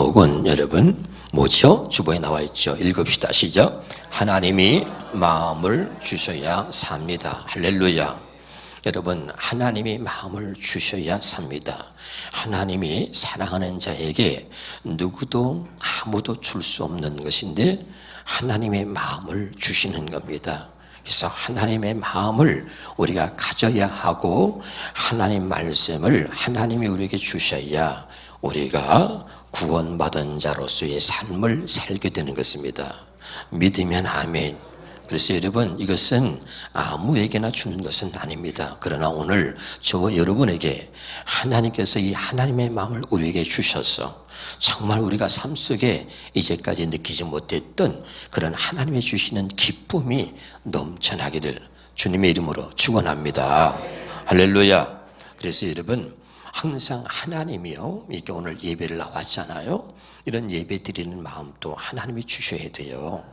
제목은 여러분 뭐죠? 주보에 나와 있죠. 읽읍시다. 시작. 하나님이 마음을 주셔야 삽니다. 할렐루야. 여러분, 하나님이 마음을 주셔야 삽니다. 하나님이 사랑하는 자에게 누구도 아무도 줄 수 없는 것인데 하나님의 마음을 주시는 겁니다. 그래서 하나님의 마음을 우리가 가져야 하고 하나님 말씀을 하나님이 우리에게 주셔야 우리가 구원받은 자로서의 삶을 살게 되는 것입니다. 믿으면 아멘. 그래서 여러분, 이것은 아무에게나 주는 것은 아닙니다. 그러나 오늘 저와 여러분에게 하나님께서 이 하나님의 마음을 우리에게 주셔서 정말 우리가 삶 속에 이제까지 느끼지 못했던 그런 하나님이 주시는 기쁨이 넘쳐나기를 주님의 이름으로 축원합니다. 할렐루야. 그래서 여러분, 항상 하나님이요, 이렇게 오늘 예배를 나왔잖아요. 이런 예배 드리는 마음도 하나님이 주셔야 돼요.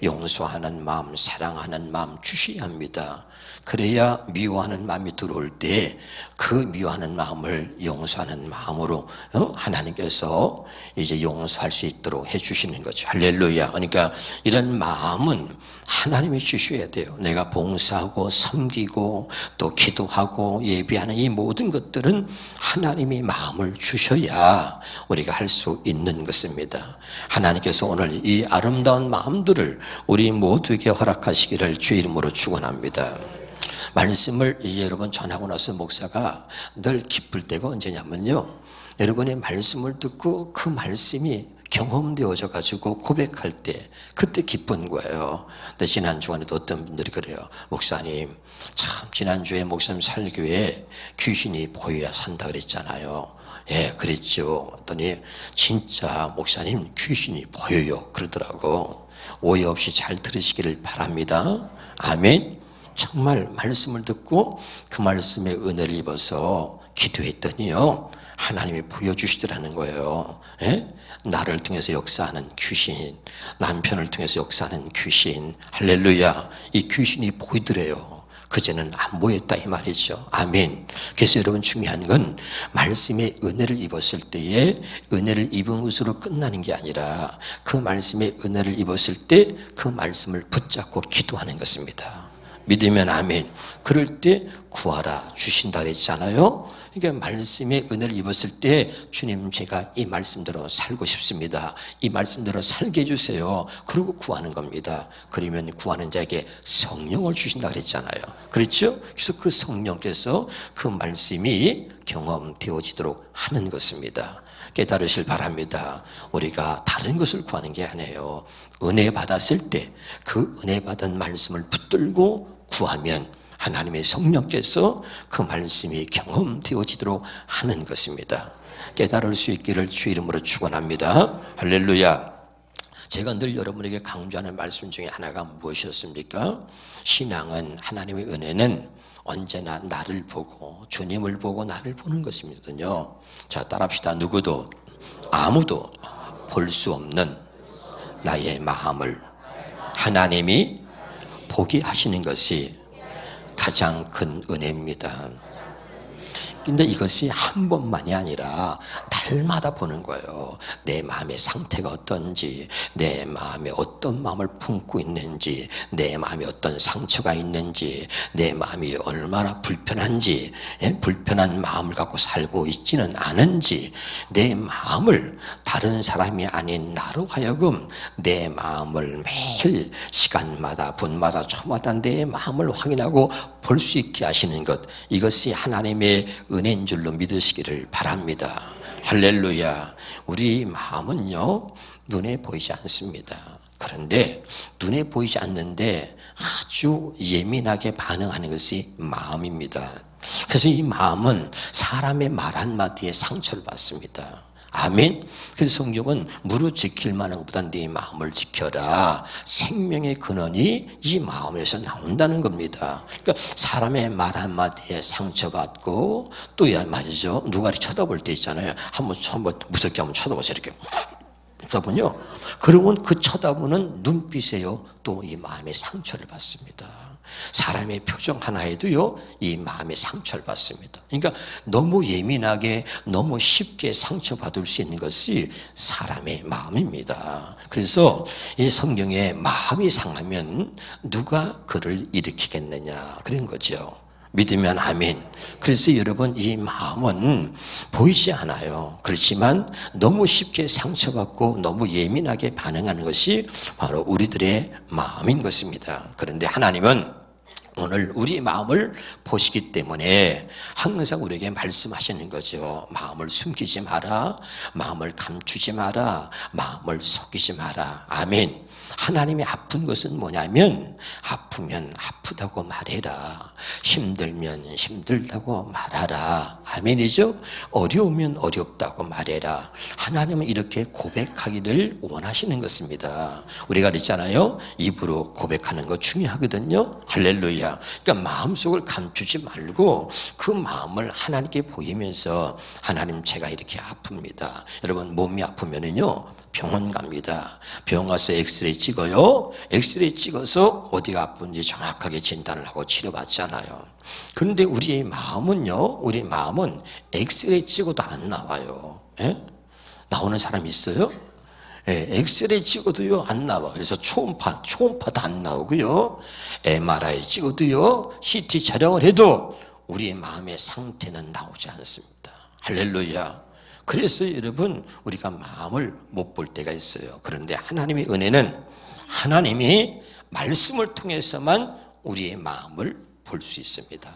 용서하는 마음, 사랑하는 마음 주셔야 합니다. 그래야 미워하는 마음이 들어올 때 그 미워하는 마음을 용서하는 마음으로 하나님께서 이제 용서할 수 있도록 해주시는 거죠. 할렐루야. 그러니까 이런 마음은 하나님이 주셔야 돼요. 내가 봉사하고 섬기고 또 기도하고 예배하는 이 모든 것들은 하나님이 마음을 주셔야 우리가 할 수 있는 것입니다. 하나님께서 오늘 이 아름다운 마음들을 우리 모두에게 허락하시기를 주의 이름으로 축원합니다. 말씀을 이제 여러분 전하고 나서 목사가 늘 기쁠 때가 언제냐면요, 여러분의 말씀을 듣고 그 말씀이 경험되어져 가지고 고백할 때 그때 기쁜 거예요. 근데 지난 주간에도 어떤 분들이 그래요. 목사님, 참 지난주에 목사님 설교에 귀신이 보여야 산다 그랬잖아요. 예, 그랬죠. 했더니 진짜 목사님 귀신이 보여요 그러더라고. 오해 없이 잘 들으시기를 바랍니다. 아멘. 정말 말씀을 듣고 그 말씀에 은혜를 입어서 기도했더니요, 하나님이 보여주시더라는 거예요. 예? 나를 통해서 역사하는 귀신, 남편을 통해서 역사하는 귀신, 할렐루야. 이 귀신이 보이더래요. 그제는 안 보였다 이 말이죠. 아멘. 그래서 여러분, 중요한 건 말씀에 은혜를 입었을 때에 은혜를 입은 것으로 끝나는 게 아니라 그 말씀에 은혜를 입었을 때 그 말씀을 붙잡고 기도하는 것입니다. 믿으면 아멘. 그럴 때 구하라 주신다 그랬잖아요. 그러니까 말씀에 은혜를 입었을 때 주님, 제가 이 말씀대로 살고 싶습니다. 이 말씀대로 살게 해주세요. 그리고 구하는 겁니다. 그러면 구하는 자에게 성령을 주신다 그랬잖아요. 그렇죠? 그래서 그 성령께서 그 말씀이 경험되어지도록 하는 것입니다. 깨달으실 바랍니다. 우리가 다른 것을 구하는 게 아니에요. 은혜 받았을 때 그 은혜 받은 말씀을 붙들고 구하면 하나님의 성령께서 그 말씀이 경험되어지도록 하는 것입니다. 깨달을 수 있기를 주의 이름으로 축원합니다. 할렐루야. 제가 늘 여러분에게 강조하는 말씀 중에 하나가 무엇이었습니까? 신앙은, 하나님의 은혜는 언제나 나를 보고 주님을 보고 나를 보는 것이거든요. 자, 따라합시다. 누구도 아무도 볼 수 없는 나의 마음을 하나님이 보게 하시는 것이 가장 큰 은혜입니다. 근데 이것이 한 번만이 아니라 날마다 보는 거예요. 내 마음의 상태가 어떤지, 내 마음에 어떤 마음을 품고 있는지, 내 마음에 어떤 상처가 있는지, 내 마음이 얼마나 불편한지, 불편한 마음을 갖고 살고 있지는 않은지, 내 마음을 다른 사람이 아닌 나로 하여금 내 마음을 매일 시간마다 분마다 초마다 내 마음을 확인하고 볼 수 있게 하시는 것, 이것이 하나님의 은혜인 줄로 믿으시기를 바랍니다. 할렐루야. 우리 마음은요, 눈에 보이지 않습니다. 그런데 눈에 보이지 않는데 아주 예민하게 반응하는 것이 마음입니다. 그래서 이 마음은 사람의 말 한마디에 상처를 받습니다. 아멘. 그래서 성경은 무릇 지킬 만한 것보다 네 마음을 지켜라. 생명의 근원이 이 마음에서 나온다는 겁니다. 그러니까 사람의 말 한마디에 상처받고 또 말이죠, 누가 쳐다볼 때 있잖아요. 한번 무섭게 한번 쳐다보세요. 이렇게 쳐다보요. 그러면 그 쳐다보는 눈빛에요, 또 이 마음의 상처를 받습니다. 사람의 표정 하나에도요, 이 마음의 상처를 받습니다. 그러니까 너무 예민하게, 너무 쉽게 상처받을 수 있는 것이 사람의 마음입니다. 그래서 이 성경에 마음이 상하면 누가 그를 일으키겠느냐, 그런 거죠. 믿으면 아멘. 그래서 여러분, 이 마음은 보이지 않아요. 그렇지만 너무 쉽게 상처받고 너무 예민하게 반응하는 것이 바로 우리들의 마음인 것입니다. 그런데 하나님은 오늘 우리 마음을 보시기 때문에 항상 우리에게 말씀하시는 거죠. 마음을 숨기지 마라, 마음을 감추지 마라, 마음을 속이지 마라. 아멘. 하나님이 아픈 것은 뭐냐면, 아프면 아프다고 말해라, 힘들면 힘들다고 말하라. 아멘이죠? 어려우면 어렵다고 말해라. 하나님은 이렇게 고백하기를 원하시는 것입니다. 우리가 그랬잖아요, 입으로 고백하는 거 중요하거든요. 할렐루야. 그러니까 마음속을 감추지 말고 그 마음을 하나님께 보이면서, 하나님 제가 이렇게 아픕니다. 여러분, 몸이 아프면은요, 병원 갑니다. 병원 가서 엑스레이 찍어요. 엑스레이 찍어서 어디가 아픈지 정확하게 진단을 하고 치료받잖아요. 그런데 우리 마음은요, 우리 마음은 엑스레이 찍어도 안 나와요. 예? 나오는 사람 있어요? 예, 엑스레이 찍어도요, 안 나와. 그래서 초음파도 안 나오고요, MRI 찍어도요, CT 촬영을 해도 우리의 마음의 상태는 나오지 않습니다. 할렐루야. 그래서 여러분, 우리가 마음을 못 볼 때가 있어요. 그런데 하나님의 은혜는 하나님이 말씀을 통해서만 우리의 마음을 볼 수 있습니다.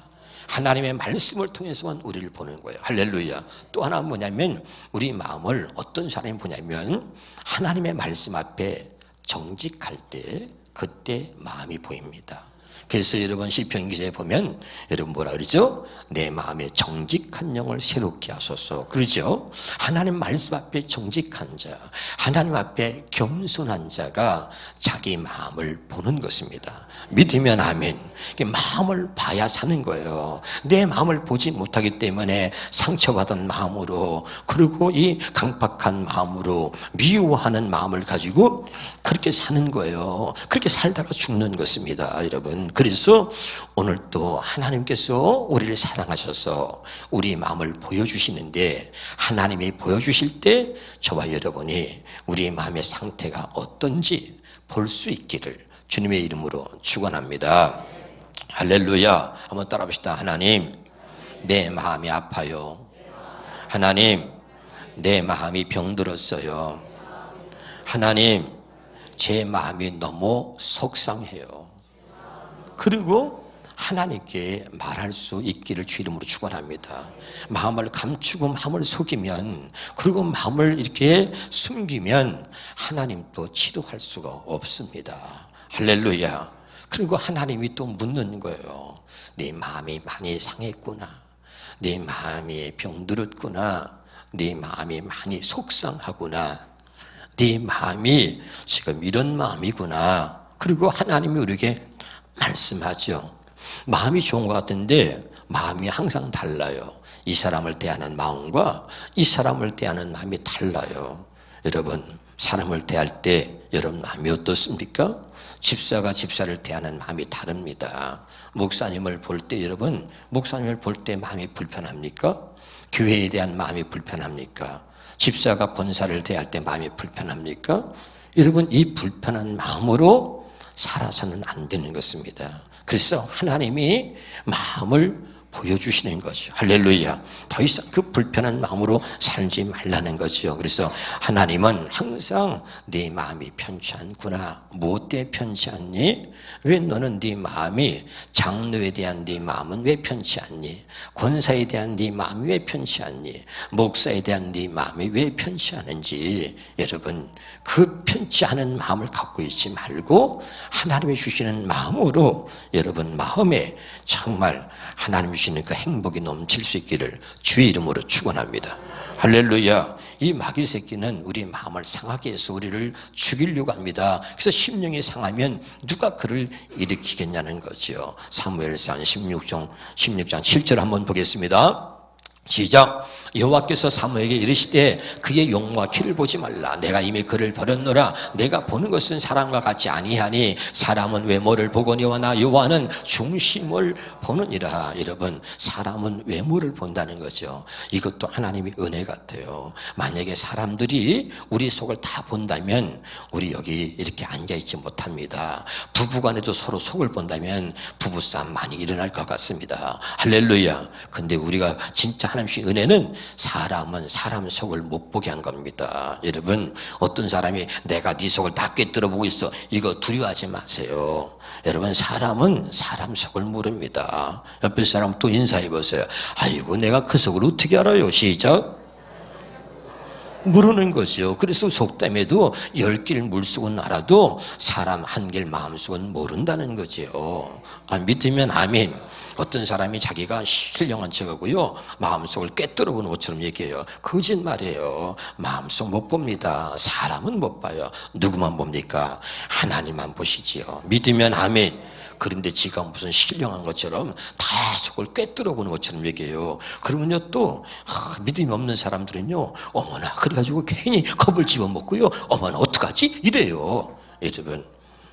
하나님의 말씀을 통해서만 우리를 보는 거예요. 할렐루야. 또 하나 뭐냐면, 우리 마음을 어떤 사람이 보냐면, 하나님의 말씀 앞에 정직할 때, 그때 마음이 보입니다. 그래서 여러분, 시편 기사에 보면 여러분 뭐라 그러죠? 내 마음에 정직한 영을 새롭게 하소서, 그러죠? 하나님 말씀 앞에 정직한 자, 하나님 앞에 겸손한 자가 자기 마음을 보는 것입니다. 믿으면 아멘. 마음을 봐야 사는 거예요. 내 마음을 보지 못하기 때문에 상처받은 마음으로, 그리고 이 강팍한 마음으로, 미워하는 마음을 가지고 그렇게 사는 거예요. 그렇게 살다가 죽는 것입니다, 여러분. 그래서 오늘 또 하나님께서 우리를 사랑하셔서 우리 마음을 보여주시는데, 하나님이 보여주실 때 저와 여러분이 우리 마음의 상태가 어떤지 볼 수 있기를 주님의 이름으로 축원합니다. 할렐루야. 한번 따라 봅시다. 하나님, 내 마음이 아파요. 하나님, 내 마음이 병들었어요. 하나님, 제 마음이 너무 속상해요. 그리고 하나님께 말할 수 있기를 주 이름으로 축원합니다. 마음을 감추고 마음을 속이면, 그리고 마음을 이렇게 숨기면 하나님도 치료할 수가 없습니다. 할렐루야. 그리고 하나님이 또 묻는 거예요. 네 마음이 많이 상했구나. 네 마음이 병들었구나. 네 마음이 많이 속상하구나. 네 마음이 지금 이런 마음이구나. 그리고 하나님이 우리에게 말씀하죠. 마음이 좋은 것 같은데 마음이 항상 달라요. 이 사람을 대하는 마음과 이 사람을 대하는 마음이 달라요. 여러분, 사람을 대할 때 여러분 마음이 어떻습니까? 집사가 집사를 대하는 마음이 다릅니다. 목사님을 볼 때, 여러분, 목사님을 볼 때 마음이 불편합니까? 교회에 대한 마음이 불편합니까? 집사가 권사를 대할 때 마음이 불편합니까? 여러분, 이 불편한 마음으로 살아서는 안 되는 것입니다. 그래서 하나님이 마음을 보여주시는 거죠. 할렐루야. 더 이상 그 불편한 마음으로 살지 말라는 거죠. 그래서 하나님은 항상 네 마음이 편치 않구나. 무엇 때문에 편치 않니? 왜 너는 네 마음이, 장로에 대한 네 마음은 왜 편치 않니? 권사에 대한 네 마음이 왜 편치 않니? 목사에 대한 네 마음이 왜 편치 않은지, 여러분, 그 편치 않은 마음을 갖고 있지 말고 하나님이 주시는 마음으로 여러분 마음에 정말 하나님이 주시는 그 행복이 넘칠 수 있기를 주의 이름으로 축원합니다. 할렐루야. 이 마귀 새끼는 우리 마음을 상하게 해서 우리를 죽이려고 합니다. 그래서 심령이 상하면 누가 그를 일으키겠냐는 거죠. 사무엘상 16장 7절 한번 보겠습니다. 시작. 여호와께서 사무에게 이르시되 그의 용모와 키를 보지 말라. 내가 이미 그를 버렸노라. 내가 보는 것은 사람과 같지 아니하니 사람은 외모를 보거니와 나 여호와는 중심을 보느니라. 여러분, 사람은 외모를 본다는 거죠. 이것도 하나님의 은혜 같아요. 만약에 사람들이 우리 속을 다 본다면 우리 여기 이렇게 앉아있지 못합니다. 부부간에도 서로 속을 본다면 부부싸움 많이 일어날 것 같습니다. 할렐루야. 근데 우리가 진짜 하나님의 은혜는 사람은 사람 속을 못 보게 한 겁니다. 여러분, 어떤 사람이 내가 네 속을 다 꿰뚫어 보고 있어, 이거 두려워하지 마세요. 여러분, 사람은 사람 속을 모릅니다. 옆에 사람 또 인사해 보세요. 아이고, 내가 그 속을 어떻게 알아요? 시작. 모르는 거죠. 그래서 속담에도 10길 물속은 알아도 사람 1길 마음속은 모른다는 거죠. 믿으면 아멘. 어떤 사람이 자기가 신령한 척하고요, 마음속을 꿰뚫어 보는 것처럼 얘기해요. 거짓말이에요. 마음속 못 봅니다. 사람은 못 봐요. 누구만 봅니까? 하나님만 보시지요. 믿으면 아멘. 그런데 지가 무슨 신령한 것처럼 다 속을 꿰뚫어 보는 것처럼 얘기해요. 그러면요, 또 믿음이 없는 사람들은요, 어머나, 그래가지고 괜히 겁을 집어먹고요, 어머나 어떡하지? 이래요. 여러분,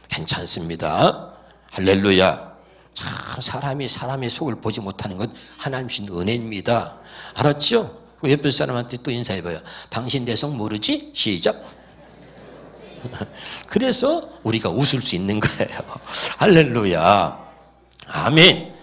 괜찮습니다. 할렐루야. 참 사람의 속을 보지 못하는 것 하나님 주신 은혜입니다. 알았죠? 옆에 사람한테 또 인사해봐요. 당신 내 속 모르지? 시작. 그래서 우리가 웃을 수 있는 거예요. 할렐루야. 아멘.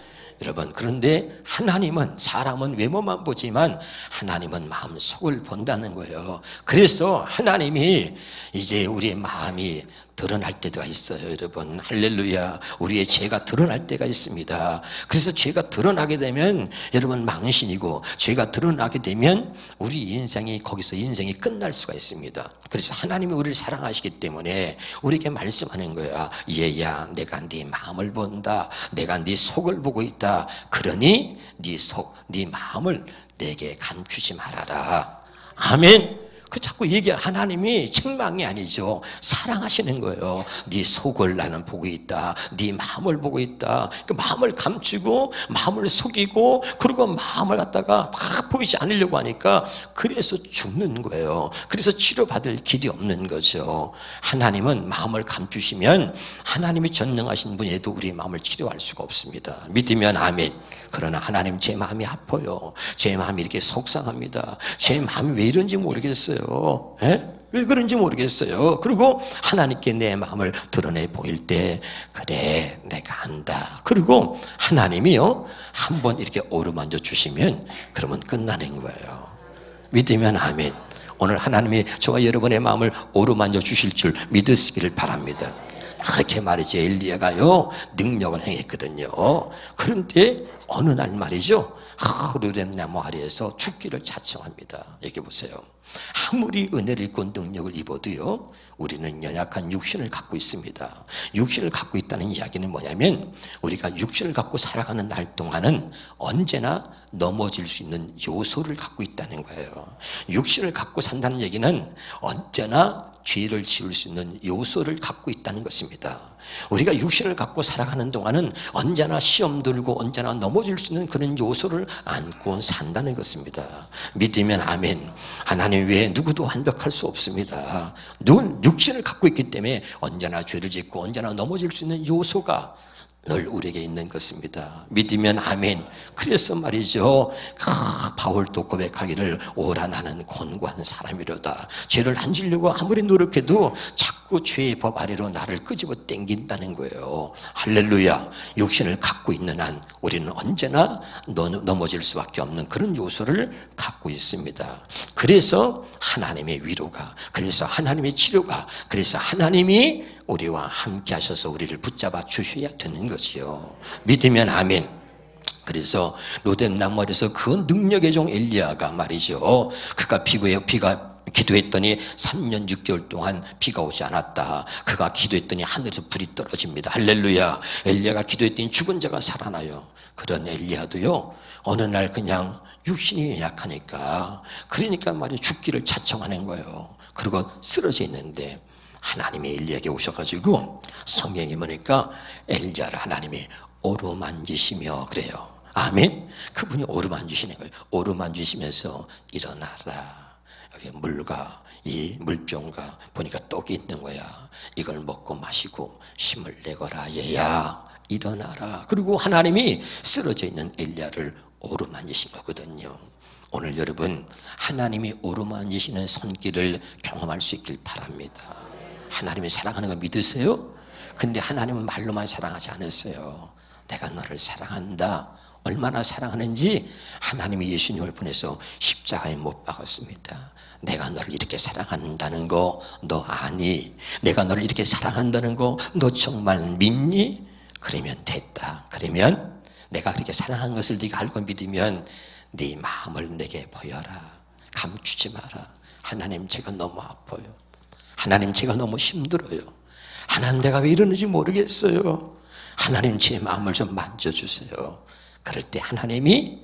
여러분, 그런데 하나님은, 사람은 외모만 보지만 하나님은 마음속을 본다는 거예요. 그래서 하나님이 이제 우리의 마음이 드러날 때가 있어요. 여러분, 할렐루야. 우리의 죄가 드러날 때가 있습니다. 그래서 죄가 드러나게 되면 여러분 망신이고, 죄가 드러나게 되면 우리 인생이, 거기서 인생이 끝날 수가 있습니다. 그래서 하나님이 우리를 사랑하시기 때문에 우리에게 말씀하는 거야. 얘야, 내가 네 마음을 본다. 내가 네 속을 보고 있다. 그러니 네 속, 네 마음을 내게 감추지 말아라. 아멘. 그 자꾸 하나님이 책망이 아니죠. 사랑하시는 거예요. 네 속을 나는 보고 있다. 네 마음을 보고 있다. 그 마음을 감추고 마음을 속이고 그리고 마음을 갖다가 다 보이지 않으려고 하니까 그래서 죽는 거예요. 그래서 치료받을 길이 없는 거죠. 하나님은 마음을 감추시면 하나님이 전능하신 분에도 우리 마음을 치료할 수가 없습니다. 믿으면 아멘. 그러나 하나님, 제 마음이 아파요. 제 마음이 이렇게 속상합니다. 제 마음이 왜 이런지 모르겠어요. 왜 그런지 모르겠어요. 그리고 하나님께 내 마음을 드러내 보일 때, 그래, 내가 안다. 그리고 하나님이요, 한번 이렇게 오르만져 주시면 그러면 끝나는 거예요. 믿으면 아멘. 오늘 하나님이 저와 여러분의 마음을 오르만져 주실 줄 믿으시기를 바랍니다. 그렇게 말이죠. 엘리야가요, 능력을 행했거든요. 그런데 어느 날 말이죠, 르뎀나무 아래에서 죽기를 자청합니다. 여기 보세요. 아무리 은혜를 입고 능력을 입어도요, 우리는 연약한 육신을 갖고 있습니다. 육신을 갖고 있다는 이야기는 뭐냐면, 우리가 육신을 갖고 살아가는 날 동안은 언제나 넘어질 수 있는 요소를 갖고 있다는 거예요. 육신을 갖고 산다는 얘기는 언제나 죄를 지을 수 있는 요소를 갖고 있다는 것입니다. 우리가 육신을 갖고 살아가는 동안은 언제나 시험 들고 언제나 넘어질 수 있는 그런 요소를 안고 산다는 것입니다. 믿으면 아멘. 하나님 외에 누구도 완벽할 수 없습니다. 누군 육신을 갖고 있기 때문에 언제나 죄를 짓고 언제나 넘어질 수 있는 요소가 늘 우리에게 있는 것입니다. 믿으면 아멘. 그래서 말이죠, 바울도 고백하기를, 오라 나는 곤고한 사람이로다. 죄를 안 지려고 아무리 노력해도 자꾸 죄의 법 아래로 나를 끄집어 당긴다는 거예요. 할렐루야. 육신을 갖고 있는 한 우리는 언제나 넘어질 수밖에 없는 그런 요소를 갖고 있습니다. 그래서 하나님의 위로가, 그래서 하나님의 치료가, 그래서 하나님이 우리와 함께 하셔서 우리를 붙잡아 주셔야 되는 것이요. 믿으면 아멘. 그래서 르뎀나무 아래에서 그 능력의 종 엘리야가 말이죠, 그가 기도했더니 3년 6개월 동안 비가 오지 않았다. 그가 기도했더니 하늘에서 불이 떨어집니다. 할렐루야. 엘리야가 기도했더니 죽은 자가 살아나요. 그런 엘리야도요, 어느 날 그냥 육신이 약하니까, 그러니까 말이야, 죽기를 자청하는 거예요. 그리고 쓰러져 있는데 하나님이 엘리야에게 오셔가지고, 성경에 보니까 엘리야를 하나님이 오르만지시며 그래요. 아멘. 그분이 오르만주시는 거예요. 오르만주시면서 일어나라. 여기 물과 이 물병과 보니까 떡이 있는 거야. 이걸 먹고 마시고 힘을 내거라. 얘야 일어나라. 그리고 하나님이 쓰러져 있는 엘리야를 오르만지신 거거든요. 오늘 여러분 하나님이 오르만지시는 손길을 경험할 수 있길 바랍니다. 하나님이 사랑하는 거 믿으세요? 근데 하나님은 말로만 사랑하지 않았어요. 내가 너를 사랑한다. 얼마나 사랑하는지 하나님이 예수님을 보내서 십자가에 못 박았습니다. 내가 너를 이렇게 사랑한다는 거 너 아니? 내가 너를 이렇게 사랑한다는 거 너 정말 믿니? 그러면 됐다. 그러면 내가 그렇게 사랑한 것을 네가 알고 믿으면 네 마음을 내게 보여라. 감추지 마라. 하나님 제가 너무 아파요. 하나님 제가 너무 힘들어요. 하나님 내가 왜 이러는지 모르겠어요. 하나님 제 마음을 좀 만져주세요. 그럴 때 하나님이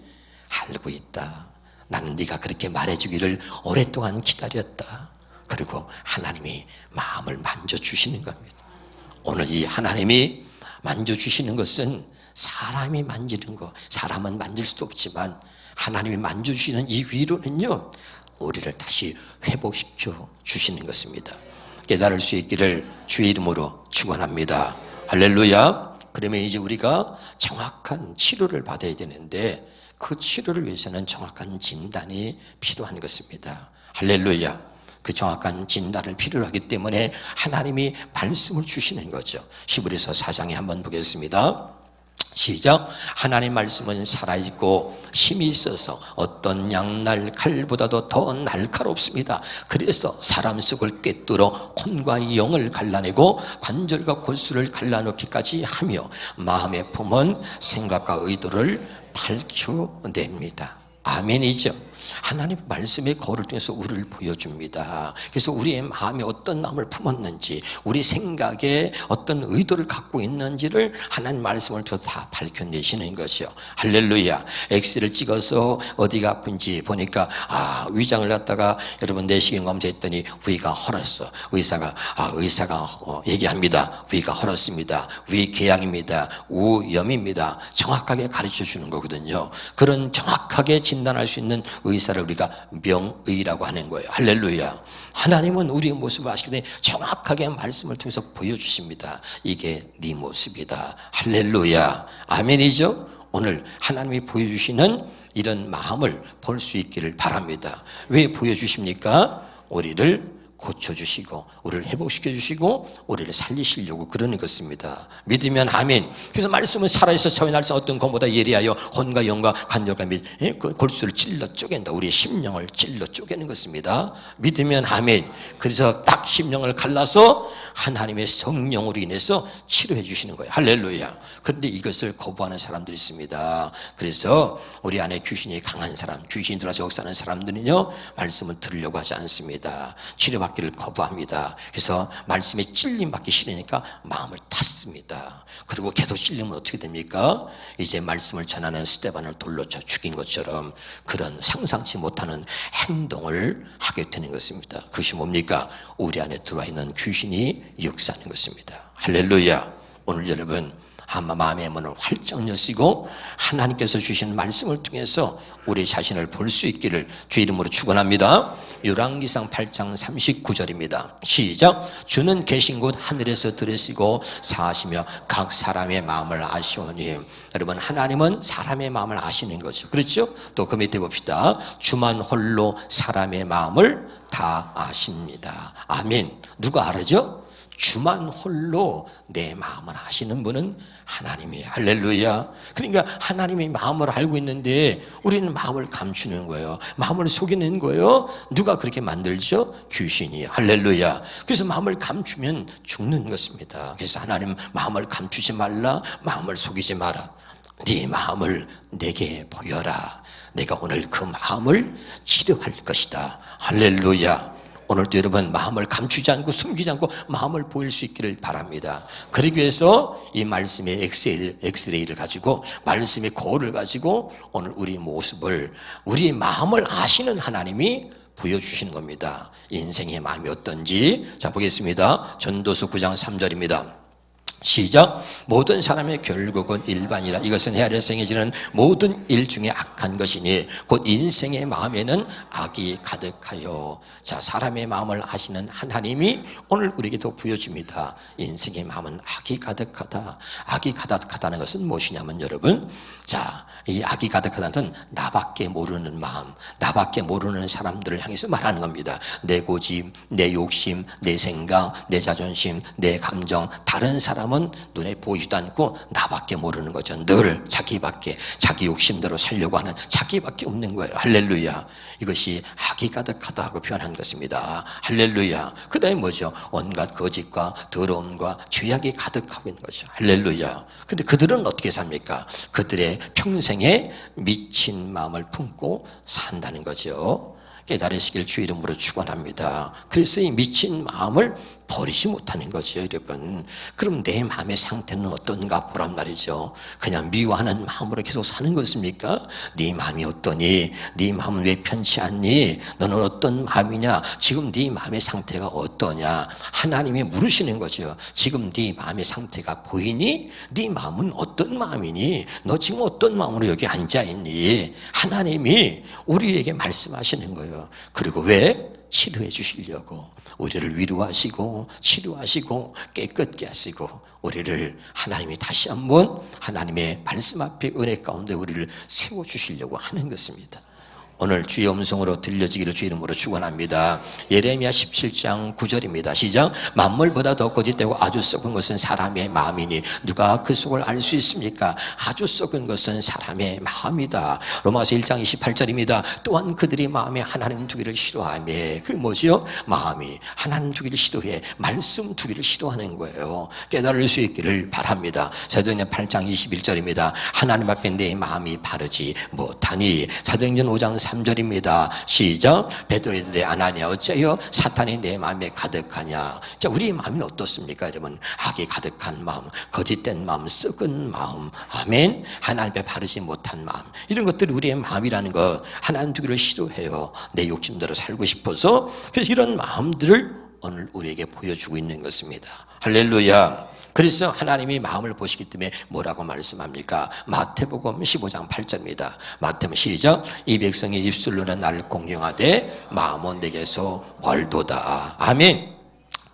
알고 있다. 나는 네가 그렇게 말해주기를 오랫동안 기다렸다. 그리고 하나님이 마음을 만져주시는 겁니다. 오늘 이 하나님이 만져주시는 것은 사람이 만지는 거, 사람은 만질 수도 없지만 하나님이 만져주시는 이 위로는요, 우리를 다시 회복시켜 주시는 것입니다. 깨달을 수 있기를 주의 이름으로 축원합니다. 할렐루야. 그러면 이제 우리가 정확한 치료를 받아야 되는데 그 치료를 위해서는 정확한 진단이 필요한 것입니다. 할렐루야. 그 정확한 진단을 필요로 하기 때문에 하나님이 말씀을 주시는 거죠. 히브리서 4장에 한번 보겠습니다. 시작. 하나님 말씀은 살아있고 힘이 있어서 어떤 양날 칼보다도 더 날카롭습니다. 그래서 사람 속을 꿰뚫어 혼과 영을 갈라내고 관절과 골수를 갈라놓기까지 하며 마음에 품은 생각과 의도를 밝혀냅니다. 아멘이죠. 하나님 말씀의 거울을 통해서 우리를 보여줍니다. 그래서 우리의 마음에 어떤 마음을 품었는지, 우리 생각에 어떤 의도를 갖고 있는지를 하나님 말씀을 통해서 다 밝혀내시는 거죠. 할렐루야. 엑스를 찍어서 어디가 아픈지 보니까 위장을 갖다가 여러분 내시경 검사했더니 위가 헐었어. 의사가 얘기합니다. 위가 헐었습니다. 위궤양입니다. 우염입니다. 정확하게 가르쳐 주는 거거든요. 그런 정확하게 진단할 수 있는 의사를 우리가 명의라고 하는 거예요. 할렐루야. 하나님은 우리의 모습을 아시기 때문에 정확하게 말씀을 통해서 보여주십니다. 이게 네 모습이다. 할렐루야. 아멘이죠. 오늘 하나님이 보여주시는 이런 마음을 볼 수 있기를 바랍니다. 왜 보여주십니까? 우리를 고쳐주시고 우리를 회복시켜주시고 우리를 살리시려고 그러는 것입니다. 믿으면 아멘. 그래서 말씀은 살아있어 차원의 날짜 어떤 것보다 예리하여 혼과 영과 관절과 및 골수를 찔러 쪼갠다. 우리의 심령을 찔러 쪼개는 것입니다. 믿으면 아멘. 그래서 딱 심령을 갈라서 하나님의 성령으로 인해서 치료해 주시는 거예요. 할렐루야. 그런데 이것을 거부하는 사람들이 있습니다. 그래서 우리 안에 귀신이 강한 사람, 귀신이 들어와서 역사하는 사람들은요, 말씀을 들으려고 하지 않습니다. 치료받기를 거부합니다. 그래서 말씀에 찔림받기 싫으니까 마음을 탔습니다. 그리고 계속 찔리면 어떻게 됩니까? 이제 말씀을 전하는 스데반을 돌로 쳐 죽인 것처럼 그런 상상치 못하는 행동을 하게 되는 것입니다. 그것이 뭡니까? 우리 안에 들어와 있는 귀신이 역사하는 것입니다. 할렐루야. 오늘 여러분 마음의 문을 활짝 여시고 하나님께서 주신 말씀을 통해서 우리 자신을 볼 수 있기를 주의 이름으로 축원합니다. 열왕기상 8장 39절입니다. 시작. 주는 계신 곳 하늘에서 들으시고 사시며 각 사람의 마음을 아시오니. 여러분 하나님은 사람의 마음을 아시는 거죠. 그렇죠? 또 그 밑에 봅시다. 주만 홀로 사람의 마음을 다 아십니다. 아멘. 누가 알아죠? 주만 홀로 내 마음을 아시는 분은 하나님이에요. 할렐루야. 그러니까 하나님이 마음을 알고 있는데 우리는 마음을 감추는 거예요. 마음을 속이는 거예요. 누가 그렇게 만들죠? 귀신이. 할렐루야. 그래서 마음을 감추면 죽는 것입니다. 그래서 하나님 마음을 감추지 말라, 마음을 속이지 마라. 네 마음을 내게 보여라. 내가 오늘 그 마음을 치료할 것이다. 할렐루야. 오늘도 여러분 마음을 감추지 않고 숨기지 않고 마음을 보일 수 있기를 바랍니다. 그러기 위해서 이 말씀의 엑스레이를 가지고 말씀의 거울을 가지고 오늘 우리 모습을 우리 마음을 아시는 하나님이 보여주시는 겁니다. 인생의 마음이 어떤지 자 보겠습니다. 전도서 9장 3절입니다. 시작. 모든 사람의 결국은 일반이라. 이것은 헤아려서 행해지는 모든 일 중에 악한 것이니 곧 인생의 마음에는 악이 가득하여. 자, 사람의 마음을 아시는 하나님이 오늘 우리에게도 보여줍니다. 인생의 마음은 악이 가득하다. 악이 가득하다는 것은 무엇이냐면 여러분, 자, 이 악이 가득하다는 나밖에 모르는 마음, 나밖에 모르는 사람들을 향해서 말하는 겁니다. 내 고집, 내 욕심, 내 생각, 내 자존심, 내 감정, 다른 사람은 눈에 보이지도 않고 나밖에 모르는 거죠. 늘 자기밖에, 자기 욕심대로 살려고 하는 자기밖에 없는 거예요. 할렐루야. 이것이 악이 가득하다고 표현한 것입니다. 할렐루야. 그 다음에 뭐죠? 온갖 거짓과 더러움과 죄악이 가득하고 있는 거죠. 할렐루야. 근데 그들은 어떻게 삽니까? 그들의 평생에 미친 마음을 품고 산다는 거죠. 깨달으시길 주 이름으로 축원합니다. 그래서 이 미친 마음을 버리지 못하는 거죠, 여러분. 그럼 내 마음의 상태는 어떤가 보란 말이죠. 그냥 미워하는 마음으로 계속 사는 것입니까? 네 마음이 어떠니? 네 마음은 왜 편치 않니? 너는 어떤 마음이냐? 지금 네 마음의 상태가 어떠냐? 하나님이 물으시는 거죠. 지금 네 마음의 상태가 보이니? 네 마음은 어떤 마음이니? 너 지금 어떤 마음으로 여기 앉아있니? 하나님이 우리에게 말씀하시는 거예요. 그리고 왜? 치료해 주시려고. 우리를 위로하시고 치료하시고 깨끗게 하시고 우리를 하나님이 다시 한번 하나님의 말씀 앞에 은혜 가운데 우리를 세워주시려고 하는 것입니다. 오늘 주의 음성으로 들려지기를 주 이름으로 축원합니다. 예레미야 17장 9절입니다. 시작. 만물보다 더 거짓되고 아주 썩은 것은 사람의 마음이니 누가 그 속을 알 수 있습니까? 아주 썩은 것은 사람의 마음이다. 로마서 1장 28절입니다. 또한 그들이 마음에 하나님 두기를 싫어하며. 그게 뭐지요? 마음이 하나님 두기를 싫어해. 말씀 두기를 싫어하는 거예요. 깨달을 수 있기를 바랍니다. 사도행전 8장 21절입니다. 하나님 앞에 내 마음이 바르지 못하니. 사도행전 5장 3절입니다. 시작. 베드로에게 아나니아 어째요 사탄이 내 마음에 가득하냐. 자, 우리의 마음이 어떻습니까, 여러분? 악이 가득한 마음, 거짓된 마음, 썩은 마음, 아멘. 하나님 앞에 바르지 못한 마음, 이런 것들이 우리의 마음이라는 것. 하나님 두기를 싫어해요. 내 욕심대로 살고 싶어서. 그래서 이런 마음들을 오늘 우리에게 보여주고 있는 것입니다. 할렐루야. 그래서 하나님이 마음을 보시기 때문에 뭐라고 말씀합니까? 마태복음 15장 8절입니다. 마태복음 시작. 이 백성의 입술로는 나를 공경하되 마음은 내게서 멀도다. 아멘.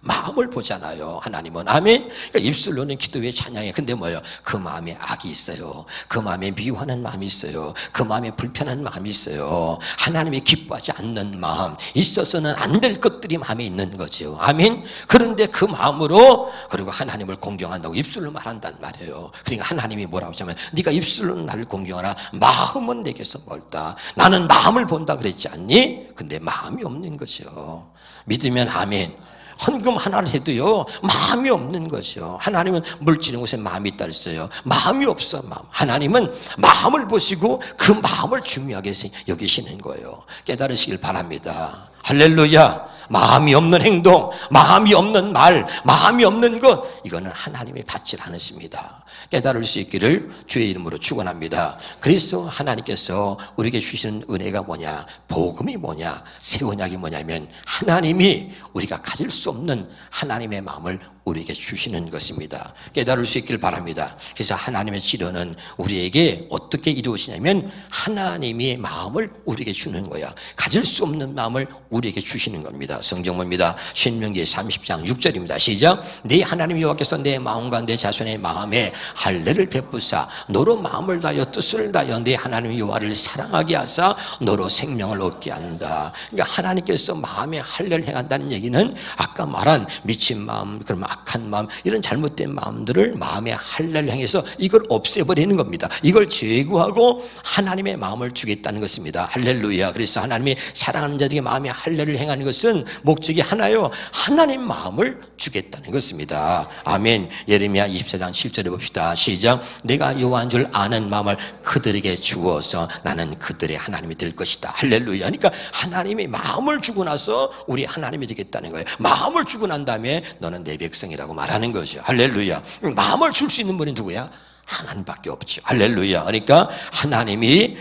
마음을 보잖아요, 하나님은. 아멘. 그러니까 입술로는 기도의 찬양해. 근데 뭐예요? 그 마음에 악이 있어요. 그 마음에 미워하는 마음이 있어요. 그 마음에 불편한 마음이 있어요. 하나님이 기뻐하지 않는 마음, 있어서는 안 될 것들이 마음에 있는 거죠. 아멘. 그런데 그 마음으로 그리고 하나님을 공경한다고 입술로 말한단 말이에요. 그러니까 하나님이 뭐라고 하냐면 네가 입술로는 나를 공경하나 마음은 내게서 멀다. 나는 마음을 본다 그랬지 않니? 근데 마음이 없는 거죠. 믿으면 아멘. 헌금 하나를 해도요 마음이 없는 거죠. 하나님은 물질의 곳에 마음이 있다 그랬어요. 마음이 없어. 마음. 하나님은 마음을 보시고 그 마음을 중요하게 여기시는 거예요. 깨달으시길 바랍니다. 할렐루야. 마음이 없는 행동, 마음이 없는 말, 마음이 없는 것, 이거는 하나님이 받지 않으십니다. 깨달을 수 있기를 주의 이름으로 축원합니다. 그래서 하나님께서 우리에게 주시는 은혜가 뭐냐, 복음이 뭐냐, 새 언약이 뭐냐면 하나님이 우리가 가질 수 없는 하나님의 마음을 우리에게 주시는 것입니다. 깨달을 수 있길 바랍니다. 그래서 하나님의 치료는 우리에게 어떻게 이루어지냐면 하나님의 마음을 우리에게 주는 거야. 가질 수 없는 마음을 우리에게 주시는 겁니다. 성경입니다. 신명기 30장 6절입니다. 시작. 네 하나님 여호와께서 내 마음과 내 자손의 마음에 할례를 베푸사 너로 마음을 다하여 뜻을 다하여 네 하나님 여호와를 사랑하게 하사 너로 생명을 얻게 한다. 그러니까 하나님께서 마음에 할례를 행한다는 얘기는 아까 말한 미친 마음, 그러면 악한 마음, 이런 잘못된 마음들을 마음의 할례를 향해서 이걸 없애버리는 겁니다. 이걸 제거하고 하나님의 마음을 주겠다는 것입니다. 할렐루야. 그래서 하나님이 사랑하는 자들에게 마음의 할례를 행하는 것은 목적이 하나요, 하나님 마음을 주겠다는 것입니다. 아멘. 예레미야 24장 7절에 봅시다. 시작. 내가 여호와인 줄 아는 마음을 그들에게 주어서 나는 그들의 하나님이 될 것이다. 할렐루야. 그러니까 하나님이 마음을 주고 나서 우리 하나님이 되겠다는 거예요. 마음을 주고 난 다음에 너는 내 백성이라고 말하는 거죠. 할렐루야. 마음을 줄 수 있는 분이 누구야? 하나님밖에 없죠. 할렐루야. 그러니까 하나님의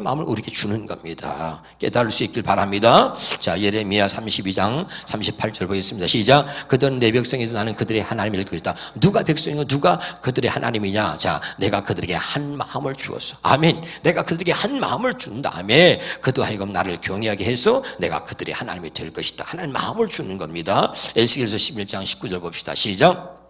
마음을 우리에게 주는 겁니다. 깨달을 수 있길 바랍니다. 자, 예레미야 32장 38절 보겠습니다. 시작. 그들은 내 백성이도 나는 그들의 하나님일 것이다. 누가 백성이고 누가 그들의 하나님이냐? 자, 내가 그들에게 한 마음을 주었어. 아멘. 내가 그들에게 한 마음을 준 다음에 그도 하여금 나를 경외하게 해서 내가 그들의 하나님이 될 것이다. 하나님 마음을 주는 겁니다. 에스겔서 11장 19절 봅시다. 시작.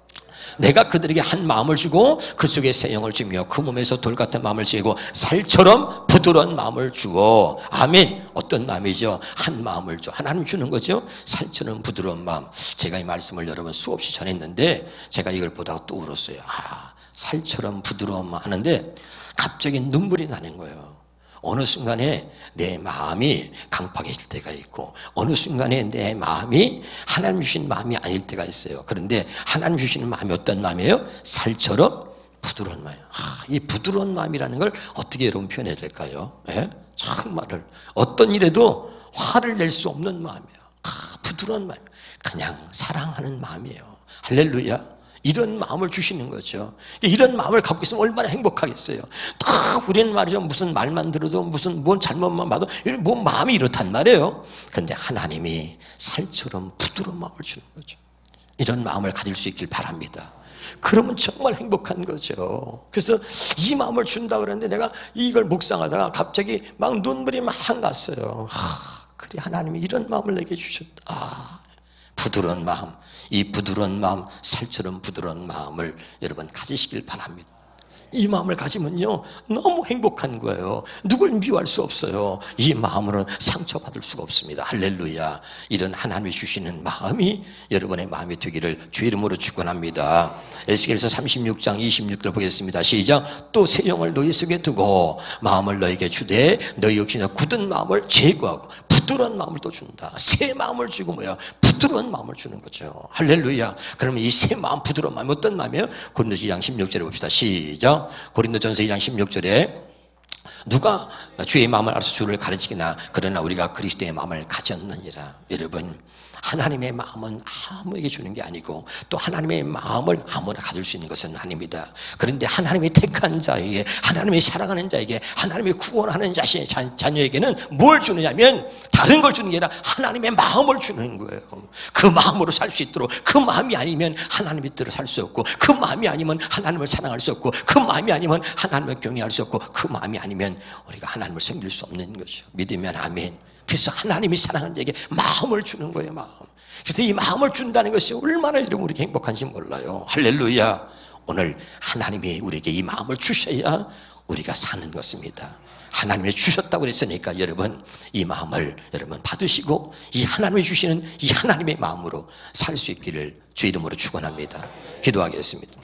내가 그들에게 한 마음을 주고 그 속에 새 영을 주며 그 몸에서 돌 같은 마음을 주고 살처럼 부드러운 마음을 주고. 아멘. 어떤 마음이죠? 한 마음을 줘. 하나님 주는 거죠. 살처럼 부드러운 마음. 제가 이 말씀을 여러분 수없이 전했는데 제가 이걸 보다가 또 울었어요. 살처럼 부드러운 마음 하는데 갑자기 눈물이 나는 거예요. 어느 순간에 내 마음이 강팍해질 때가 있고 어느 순간에 내 마음이 하나님 주신 마음이 아닐 때가 있어요. 그런데 하나님 주시는 마음이 어떤 마음이에요? 살처럼 부드러운 마음이에요. 이 부드러운 마음이라는 걸 어떻게 여러분 표현해야 될까요? 예? 정말을 어떤 일에도 화를 낼 수 없는 마음이에요. 부드러운 마음, 그냥 사랑하는 마음이에요. 할렐루야. 이런 마음을 주시는 거죠. 이런 마음을 갖고 있으면 얼마나 행복하겠어요. 우리는 말이죠. 무슨 말만 들어도 뭔 잘못만 봐도 뭔 마음이 이렇단 말이에요. 그런데 하나님이 살처럼 부드러운 마음을 주는 거죠. 이런 마음을 가질 수 있길 바랍니다. 그러면 정말 행복한 거죠. 그래서 이 마음을 준다 그러는데 내가 이걸 묵상하다가 갑자기 막 눈물이 막 났어요. 그래, 하나님이 이런 마음을 내게 주셨다. 부드러운 마음, 이 부드러운 마음, 살처럼 부드러운 마음을 여러분 가지시길 바랍니다. 이 마음을 가지면요 너무 행복한 거예요. 누굴 미워할 수 없어요. 이 마음으로는 상처받을 수가 없습니다. 할렐루야. 이런 하나님이 주시는 마음이 여러분의 마음이 되기를 주의 이름으로 축원합니다. 에스겔서 36장 26절 보겠습니다. 시작. 또 새 영을 너희 속에 두고 마음을 너희에게 주되 너희 역시 굳은 마음을 제거하고 부드러운 마음을 또 준다. 새 마음을 주고 뭐야? 부드러운 마음을 주는 거죠. 할렐루야. 그러면 이 새 마음, 부드러운 마음이 어떤 마음이에요? 고린도서 2장 16절에 봅시다. 시작. 고린도전서 2장 16절에 누가 주의 마음을 알아서 주를 가르치기나 그러나 우리가 그리스도의 마음을 가졌느니라. 여러분, 하나님의 마음은 아무에게 주는 게 아니고 또 하나님의 마음을 아무나 가질 수 있는 것은 아닙니다. 그런데 하나님의 택한 자에게, 하나님의 사랑하는 자에게, 하나님의 구원하는 자신의 자녀에게는 뭘 주느냐면 다른 걸 주는 게 아니라 하나님의 마음을 주는 거예요. 그 마음으로 살 수 있도록. 그 마음이 아니면 하나님의 뜻으로 살 수 없고, 그 마음이 아니면 하나님을 사랑할 수 없고, 그 마음이 아니면 하나님을 경외할 수 없고, 그 마음이 아니면 우리가 하나님을 섬길 수 없는 거죠. 믿으면 아멘. 그래서 하나님이 사랑하는 자에게 마음을 주는 거예요. 마음. 그래서 이 마음을 준다는 것이 얼마나 여러분 우리에게 행복한지 몰라요. 할렐루야. 오늘 하나님이 우리에게 이 마음을 주셔야 우리가 사는 것입니다. 하나님이 주셨다고 그랬으니까 여러분 이 마음을 여러분 받으시고 이 하나님이 주시는 이 하나님의 마음으로 살 수 있기를 주의 이름으로 축원합니다. 기도하겠습니다.